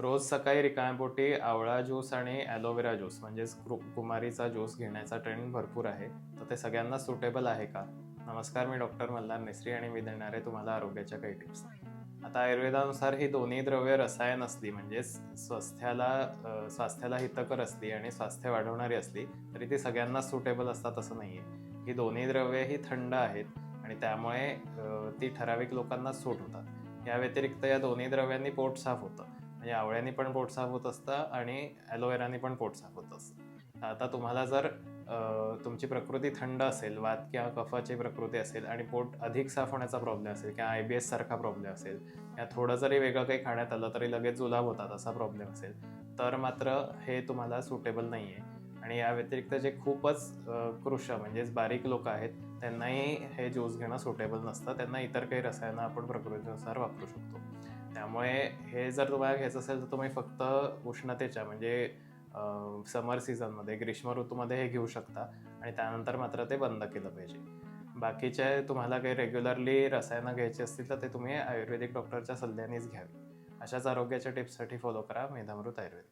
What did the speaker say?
रोज सकाळी रिकाम्या पोटी आवळा ज्यूस आणि ॲलोवेरा ज्यूस म्हणजेच कुमारीचा ज्यूस घेण्याचा ट्रेंड भरपूर आहे. तर ते सगळ्यांना सुटेबल आहे का? नमस्कार, मी डॉक्टर मल्हार नेसरी आणि मी देणार आहे तुम्हाला आरोग्याच्या काही टिप्स. आता आयुर्वेदानुसार ही दोन्ही द्रव्य रसायन असली म्हणजेच स्वास्थ्याला हितकर असली आणि स्वास्थ्य वाढवणारी असली तरी ती सगळ्यांना सुटेबल असतात असं नाही आहे. ही दोन्ही द्रव्ये ही थंड आहेत आणि त्यामुळे ती ठराविक लोकांना सूट होतात. या व्यतिरिक्त या दोन्ही द्रव्यांनी पोट साफ होतं. म्हणजे आवळ्याने पण पोट साफ होत असतं आणि ॲलोवेराने पण पोट साफ होत असतं. आता तुम्हाला जर तुमची प्रकृती थंड असेल, वात किंवा कफाची प्रकृती असेल आणि पोट अधिक साफ होण्याचा प्रॉब्लेम असेल किंवा IBS सारखा प्रॉब्लेम असेल किंवा थोडं जरी वेगळं काही खाण्यात आलं तरी लगेच जुलाब होतात असा प्रॉब्लेम असेल, तर मात्र हे तुम्हाला सुटेबल नाही आहे. आणि या व्यतिरिक्त जे खूपच कृश म्हणजेच बारीक लोकं आहेत, त्यांनाही हे ज्यूस घेणं सुटेबल नसतं. त्यांना इतर काही रसायनं आपण प्रकृतीनुसार वापरू शकतो. त्यामुळे हे जर तुम्हाला घ्यायचं असेल तर तुम्ही फक्त उष्णतेच्या म्हणजे समर सीझनमध्ये, ग्रीष्म ऋतूमध्ये हे घेऊ शकता आणि त्यानंतर मात्र ते बंद केलं पाहिजे. बाकीचे तुम्हाला काही रेग्युलरली रसायनं घ्यायची असतील तर ते तुम्ही आयुर्वेदिक डॉक्टरच्या सल्ल्यानेच घ्यावी. अशाच आरोग्याच्या टिप्ससाठी फॉलो करा मेधामृत आयुर्वेद.